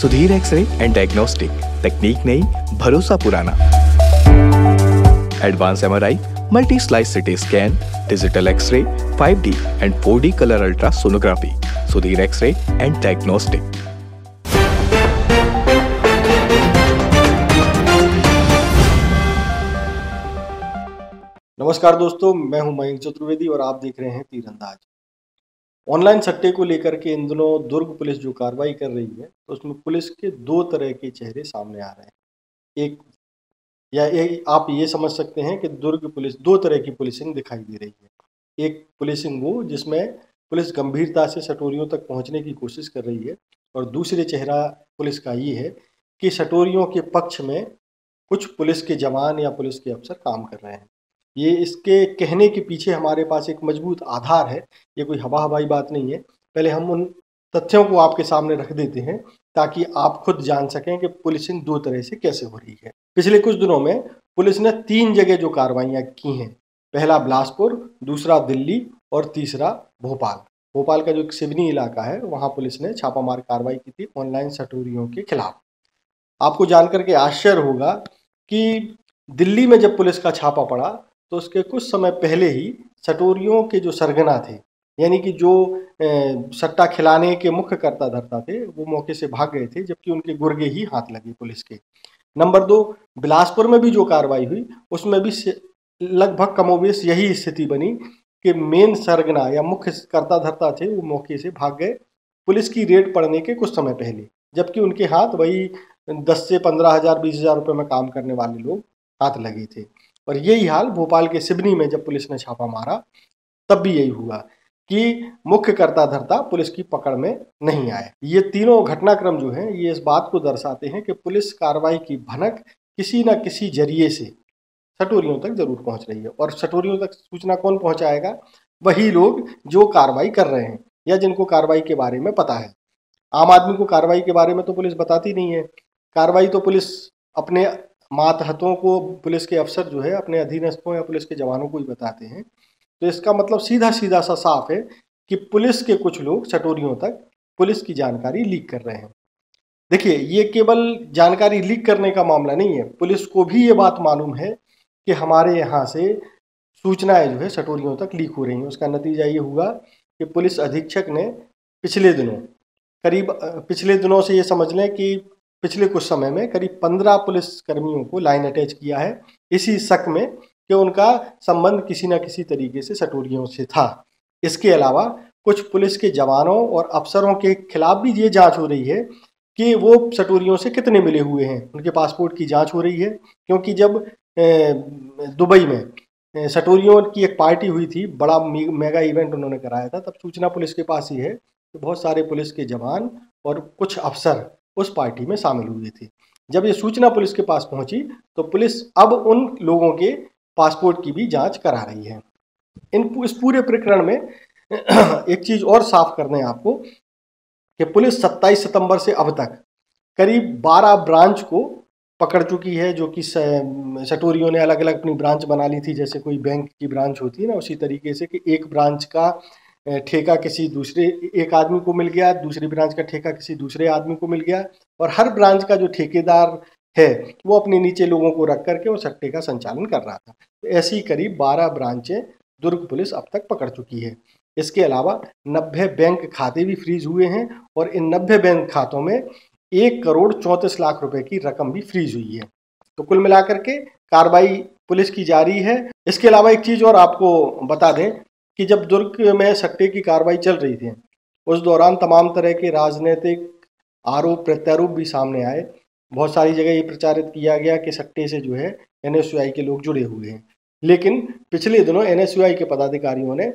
Sudhir x-ray and diagnostic, तकनीक नई, भरोसा पुराना। Advance MRI, multi slice CT scan, digital x-ray, 5D and 4D colour ultrasonography. Sudhir x-ray and diagnostic. नमस्कार दोस्तों, मैं हूं मयंक चतुर्वेदी और आप देख रहे हैं तीरंदाज। ऑनलाइन सट्टे को लेकर के इन दिनों दुर्ग पुलिस जो कार्रवाई कर रही है, तो उसमें पुलिस के दो तरह के चेहरे सामने आ रहे हैं। आप ये समझ सकते हैं कि दुर्ग पुलिस दो तरह की पुलिसिंग दिखाई दे रही है। एक पुलिसिंग वो जिसमें पुलिस गंभीरता से सटोरियों तक पहुंचने की कोशिश कर रही है, और दूसरे चेहरा पुलिस का ये है कि सटोरियों के पक्ष में कुछ पुलिस के जवान या पुलिस के अफसर काम कर रहे हैं। ये इसके कहने के पीछे हमारे पास एक मजबूत आधार है, ये कोई हवा हवाई बात नहीं है। पहले हम उन तथ्यों को आपके सामने रख देते हैं ताकि आप खुद जान सकें कि पुलिसिंग दो तरह से कैसे हो रही है। पिछले कुछ दिनों में पुलिस ने 3 जगह जो कार्रवाइयाँ की हैं, पहला बिलासपुर, दूसरा दिल्ली और तीसरा भोपाल। भोपाल का जो एक सिवनी इलाका है, वहाँ पुलिस ने छापामार कार्रवाई की थी ऑनलाइन सटोरियों के खिलाफ। आपको जानकर के आश्चर्य होगा कि दिल्ली में जब पुलिस का छापा पड़ा तो उसके कुछ समय पहले ही सटोरियों के जो सरगना थे, यानी कि जो सट्टा खिलाने के मुख्य कर्ता धर्ता थे, वो मौके से भाग गए थे, जबकि उनके गुर्गे ही हाथ लगे पुलिस के। नंबर 2, बिलासपुर में भी जो कार्रवाई हुई उसमें भी लगभग कमोबेश यही स्थिति बनी कि मेन सरगना या मुख्य कर्ता धर्ता थे, वो मौके से भाग गए पुलिस की रेड पड़ने के कुछ समय पहले, जबकि उनके हाथ वही 10 से 15,000 20,000 रुपये में काम करने वाले लोग हाथ लगे थे। और यही हाल भोपाल के सिवनी में जब पुलिस ने छापा मारा तब भी यही हुआ कि मुख्य कर्ता धर्ता पुलिस की पकड़ में नहीं आए। ये तीनों घटनाक्रम जो हैं, ये इस बात को दर्शाते हैं कि पुलिस कार्रवाई की भनक किसी न किसी जरिए से सटोरियों तक जरूर पहुंच रही है। और सटोरियों तक सूचना कौन पहुंचाएगा? वही लोग जो कार्रवाई कर रहे हैं या जिनको कार्रवाई के बारे में पता है। आम आदमी को कार्रवाई के बारे में तो पुलिस बताती नहीं है। कार्रवाई तो पुलिस अपने मातहतों को, पुलिस के अफसर जो है अपने अधीनस्थों या पुलिस के जवानों को ही बताते हैं। तो इसका मतलब सीधा सीधा सा साफ है कि पुलिस के कुछ लोग सटोरियों तक पुलिस की जानकारी लीक कर रहे हैं। देखिए, ये केवल जानकारी लीक करने का मामला नहीं है, पुलिस को भी ये बात मालूम है कि हमारे यहाँ से सूचनाएं जो है सटोरियों तक लीक हो रही हैं। उसका नतीजा ये हुआ कि पुलिस अधीक्षक ने पिछले दिनों से ये समझ लें कि पिछले कुछ समय में करीब 15 पुलिस कर्मियों को लाइन अटैच किया है, इसी शक में कि उनका संबंध किसी न किसी तरीके से सटोरियों से था। इसके अलावा कुछ पुलिस के जवानों और अफसरों के खिलाफ भी ये जांच हो रही है कि वो सटोरियों से कितने मिले हुए हैं, उनके पासपोर्ट की जांच हो रही है। क्योंकि जब दुबई में सटोरियों की एक पार्टी हुई थी, बड़ा मेगा इवेंट उन्होंने कराया था, तब सूचना पुलिस के पास ही है कि बहुत सारे पुलिस के जवान और कुछ अफसर उस पार्टी में शामिल हुए थे। जब ये सूचना पुलिस के पास पहुंची तो पुलिस अब उन लोगों के पासपोर्ट की भी जांच करा रही है। इस पूरे प्रकरण में एक चीज और साफ कर दें आपको कि पुलिस 27 सितंबर से अब तक करीब 12 ब्रांच को पकड़ चुकी है, जो कि सटोरियों ने अलग अलग अपनी ब्रांच बना ली थी। जैसे कोई बैंक की ब्रांच होती है ना, उसी तरीके से कि एक ब्रांच का ठेका किसी दूसरे एक आदमी को मिल गया, दूसरी ब्रांच का ठेका किसी दूसरे आदमी को मिल गया, और हर ब्रांच का जो ठेकेदार है वो अपने नीचे लोगों को रख करके वो सट्टे का संचालन कर रहा था। तो ऐसी करीब 12 ब्रांचें दुर्ग पुलिस अब तक पकड़ चुकी है। इसके अलावा 90 बैंक खाते भी फ्रीज हुए हैं, और इन 90 बैंक खातों में 1,34,00,000 रुपए की रकम भी फ्रीज हुई है। तो कुल मिलाकर के कार्रवाई पुलिस की जारी है। इसके अलावा एक चीज और आपको बता दें कि जब दुर्ग में सट्टे की कार्रवाई चल रही थी, उस दौरान तमाम तरह के राजनीतिक आरोप प्रत्यारोप भी सामने आए। बहुत सारी जगह ये प्रचारित किया गया कि सट्टे से जो है NSUI के लोग जुड़े हुए हैं। लेकिन पिछले दिनों NSUI के पदाधिकारियों ने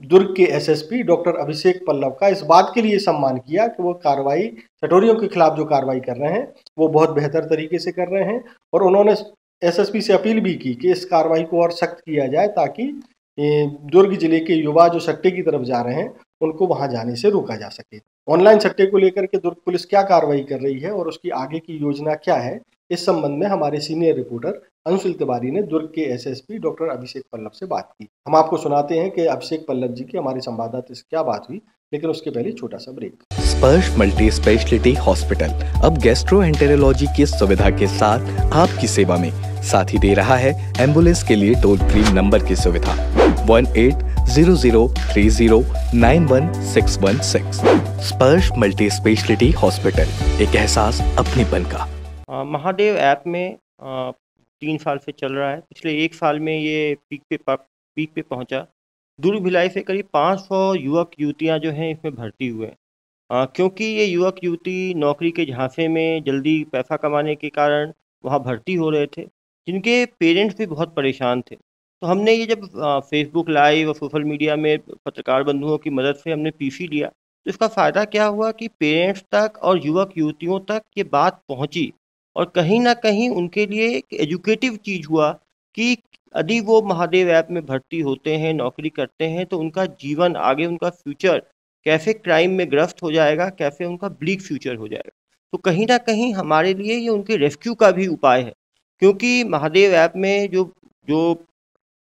दुर्ग के SSP डॉक्टर अभिषेक पल्लव का इस बात के लिए सम्मान किया कि वो कार्रवाई सटोरियों के खिलाफ जो कार्रवाई कर रहे हैं वो बहुत बेहतर तरीके से कर रहे हैं। और उन्होंने SSP से अपील भी की कि इस कार्रवाई को और सख्त किया जाए ताकि दुर्ग जिले के युवा जो सट्टे की तरफ जा रहे हैं उनको वहां जाने से रोका जा सके। ऑनलाइन सट्टे को लेकर के दुर्ग पुलिस क्या कार्रवाई कर रही है और उसकी आगे की योजना क्या है, इस संबंध में हमारे सीनियर रिपोर्टर अंशुल तिवारी ने दुर्ग के SSP डॉक्टर अभिषेक पल्लव से बात की। हम आपको सुनाते हैं कि अभिषेक पल्लव जी की हमारे संवाददाता से क्या बात हुई, लेकिन उसके पहले छोटा सा ब्रेक। स्पर्श मल्टी स्पेशलिटी हॉस्पिटल अब गैस्ट्रोएंटेरोलॉजी की सुविधा के साथ आपकी सेवा में, साथ ही दे रहा है एम्बुलेंस के लिए टोल फ्री नंबर की सुविधा 180030911616। स्पर्श मल्टी स्पेशलिटी हॉस्पिटल, एक एहसास अपनेपन का। महादेव ऐप में 3 साल से चल रहा है। पिछले 1 साल में ये पीक पे पहुंचा। दुर्ग भिलाई से करीब 500 युवक युवतियां जो हैं इसमें भर्ती हुए हैं। क्योंकि ये युवक युवती नौकरी के झांसे में जल्दी पैसा कमाने के कारण वहाँ भर्ती हो रहे थे, जिनके पेरेंट्स भी बहुत परेशान थे। तो हमने ये जब फेसबुक लाइव और सोशल मीडिया में पत्रकार बंधुओं की मदद से हमने पीसी लिया, तो इसका फ़ायदा क्या हुआ कि पेरेंट्स तक और युवक युवतियों तक ये बात पहुँची और कहीं न कहीं उनके लिए एक एजुकेटिव चीज़ हुआ कि यदि वो महादेव ऐप में भर्ती होते हैं, नौकरी करते हैं, तो उनका जीवन आगे, उनका फ्यूचर कैसे क्राइम में ग्रस्त हो जाएगा, कैसे उनका ब्लीक फ्यूचर हो जाएगा। तो कहीं न कहीं हमारे लिए ये उनके रेस्क्यू का भी उपाय है, क्योंकि महादेव ऐप में जो जो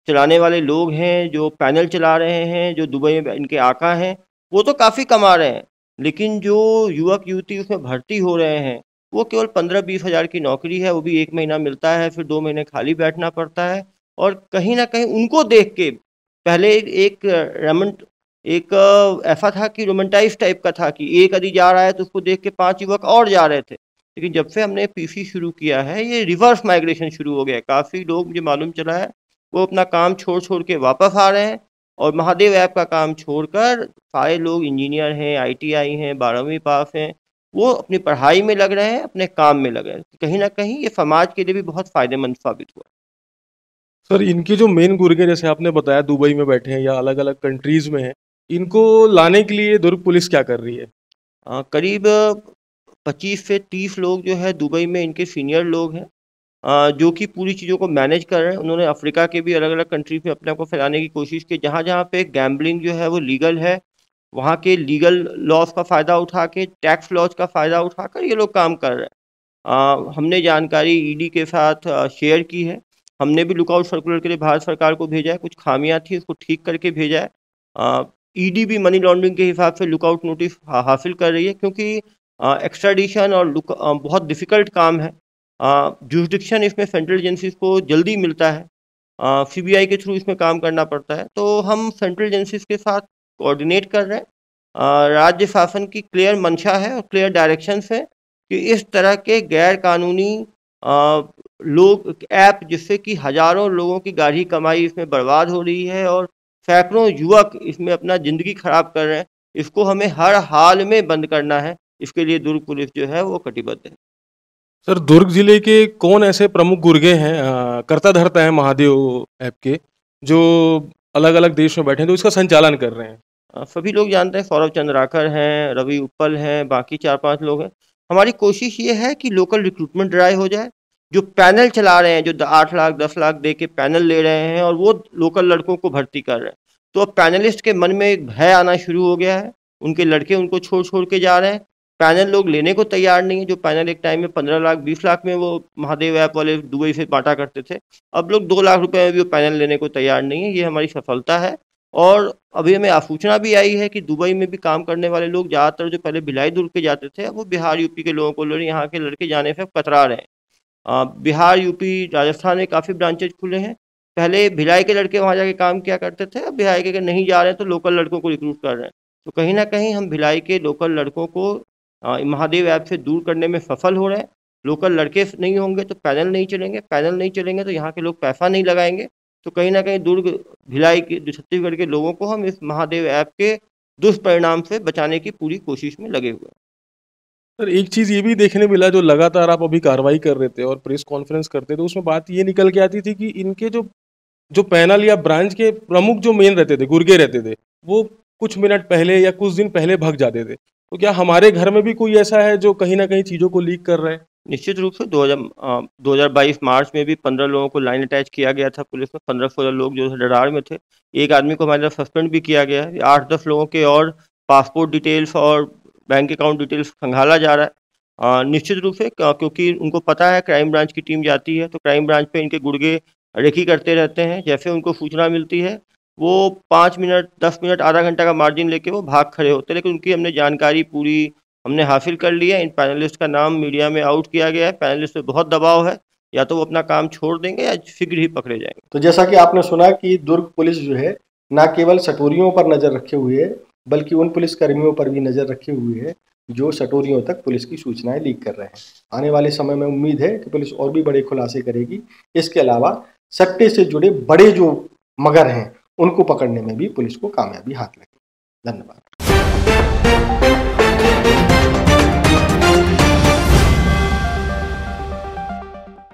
चलाने वाले लोग हैं, जो पैनल चला रहे हैं, जो दुबई में इनके आका हैं, वो तो काफ़ी कमा रहे हैं। लेकिन जो युवक-युवती उसमें भर्ती हो रहे हैं, वो केवल 15-20 हज़ार की नौकरी है, वो भी 1 महीना मिलता है, फिर 2 महीने खाली बैठना पड़ता है। और कहीं न कहीं उनको देख के पहले एक ऐसा था कि रोमांटाइज़ टाइप का था कि एक यदि जा रहा है तो उसको देख के 5 युवक और जा रहे थे। लेकिन जब से हमने पीसी शुरू किया है, ये रिवर्स माइग्रेशन शुरू हो गया है। काफ़ी लोग, मुझे मालूम चला है, वो अपना काम छोड़ के वापस आ रहे हैं और महादेव ऐप का काम छोड़कर सारे लोग इंजीनियर हैं, आईटीआई हैं, 12वीं पास हैं, वो अपनी पढ़ाई में लग रहे हैं, अपने काम में लगे हैं। कहीं न कहीं ये समाज के लिए भी बहुत फ़ायदेमंद साबित हुआ। सर, इनके जो मेन गुर्गे जैसे आपने बताया दुबई में बैठे हैं या अलग-अलग कंट्रीज़ में हैं, इनको लाने के लिए दुर्ग पुलिस क्या कर रही है? करीब 25 से 30 लोग जो है दुबई में इनके सीनियर लोग हैं, जो कि पूरी चीज़ों को मैनेज कर रहे हैं। उन्होंने अफ्रीका के भी अलग-अलग कंट्री में अपने आप को फैलाने की कोशिश की। जहाँ-जहाँ पे गैम्बलिंग जो है वो लीगल है, वहाँ के लीगल लॉज़ का फ़ायदा उठा के, टैक्स लॉज़ का फ़ायदा उठाकर ये लोग काम कर रहे हैं। हमने जानकारी ईडी के साथ शेयर की है। हमने भी लुकआउट सर्कुलर के लिए भारत सरकार को भेजा है। कुछ खामियाँ थी, उसको ठीक करके भेजा है। ईडी भी मनी लॉन्ड्रिंग के हिसाब से लुकआउट नोटिस हासिल कर रही है, क्योंकि एक्स्ट्राडिशन और बहुत डिफ़िकल्ट काम है। जुरिसडिक्शन इसमें सेंट्रल एजेंसीज़ को जल्दी मिलता है। सीबीआई के थ्रू इसमें काम करना पड़ता है। तो हम सेंट्रल एजेंसीज़ के साथ कोऑर्डिनेट कर रहे हैं। राज्य शासन की क्लियर मंशा है और क्लियर डायरेक्शंस हैं कि इस तरह के गैर कानूनी लोग ऐप, जिससे कि हज़ारों लोगों की गाढ़ी कमाई इसमें बर्बाद हो रही है और सैकड़ों युवक इसमें अपना ज़िंदगी ख़राब कर रहे हैं, इसको हमें हर हाल में बंद करना है। इसके लिए दुर्ग पुलिस जो है वो कटिबद्ध है। सर, दुर्ग जिले के कौन ऐसे प्रमुख गुर्गे हैं कर्ता-धर्ता हैं महादेव ऐप के, जो अलग-अलग देश में बैठे हैं, तो इसका संचालन कर रहे हैं? सभी लोग जानते हैं, सौरभ चंद्राकर हैं, रवि उत्पल हैं, बाकी 4-5 लोग हैं। हमारी कोशिश ये है कि लोकल रिक्रूटमेंट ड्राइव हो जाए। जो पैनल चला रहे हैं, जो 8 लाख 10 लाख दे के पैनल ले रहे हैं और वो लोकल लड़कों को भर्ती कर रहे हैं, तो अब पैनलिस्ट के मन में एक भय आना शुरू हो गया है। उनके लड़के उनको छोड़ के जा रहे हैं। पैनल लोग लेने को तैयार नहीं है। जो पैनल एक टाइम में 15 लाख 20 लाख में वो महादेव ऐप वाले दुबई से बांटा करते थे, अब लोग 2 लाख रुपए में भी वो पैनल लेने को तैयार नहीं है। ये हमारी सफलता है। और अभी हमें सूचना भी आई है कि दुबई में भी काम करने वाले लोग, ज़्यादातर जो पहले भिलाई दुर्ग के जाते थे, अब वो बिहार यूपी के लोगों को ले रहे हैं। यहाँ के लड़के जाने से अब कतरा रहे हैं। बिहार, यूपी, राजस्थान में काफ़ी ब्रांचेज खुले हैं। पहले भिलाई के लड़के वहाँ जाके काम किया करते थे, अब भिलाई के अगर नहीं जा रहे हैं तो लोकल लड़कों को रिक्रूट कर रहे हैं। तो कहीं न कहीं हम भिलाई के लोकल लड़कों को महादेव ऐप से दूर करने में सफल हो रहे हैं। लोकल लड़के नहीं होंगे तो पैनल नहीं चलेंगे, पैनल नहीं चलेंगे तो यहाँ के लोग पैसा नहीं लगाएँगे। तो कहीं न कहीं दुर्ग, भिलाई के, जो छत्तीसगढ़ के लोगों को हम इस महादेव ऐप के दुष्परिणाम से बचाने की पूरी कोशिश में लगे हुए हैं। सर, एक चीज़ ये भी देखने मिला, जो लगातार आप अभी कार्रवाई कर रहे थे और प्रेस कॉन्फ्रेंस करते थे, उसमें बात ये निकल के आती थी कि इनके जो जो पैनल या ब्रांच के प्रमुख जो मेन रहते थे, गुर्गे रहते थे, वो कुछ मिनट पहले या कुछ दिन पहले भाग जाते थे। तो क्या हमारे घर में भी कोई ऐसा है जो कहीं न कहीं चीज़ों को लीक कर रहा है? निश्चित रूप से 2022 मार्च में भी 15 लोगों को लाइन अटैच किया गया था पुलिस में। 15-16 लोग जो रडार में थे। एक आदमी को हमारे तरफ सस्पेंड भी किया गया है। 8-10 लोगों के और पासपोर्ट डिटेल्स और बैंक अकाउंट डिटेल्स खंगाला जा रहा है। निश्चित रूप से क्योंकि उनको पता है क्राइम ब्रांच की टीम जाती है, तो क्राइम ब्रांच पे इनके गुर्गे रेकी करते रहते हैं। जैसे उनको सूचना मिलती है, वो 5 मिनट, 10 मिनट, आधा घंटा का मार्जिन लेके वो भाग खड़े होते हैं, लेकिन उनकी हमने जानकारी पूरी हमने हासिल कर ली है। इन पैनलिस्ट का नाम मीडिया में आउट किया गया है। पैनलिस्ट पे बहुत दबाव है, या तो वो अपना काम छोड़ देंगे या शीघ्र ही पकड़े जाएंगे। तो जैसा कि आपने सुना कि दुर्ग पुलिस जो है न केवल सटोरियों पर नजर रखे हुए है, बल्कि उन पुलिस कर्मियों पर भी नजर रखे हुए है जो सटोरियों तक पुलिस की सूचनाएं लीक कर रहे हैं। आने वाले समय में उम्मीद है कि पुलिस और भी बड़े खुलासे करेगी। इसके अलावा सट्टे से जुड़े बड़े जो मगर हैं उनको पकड़ने में भी पुलिस को कामयाबी हाथ लगी। धन्यवाद।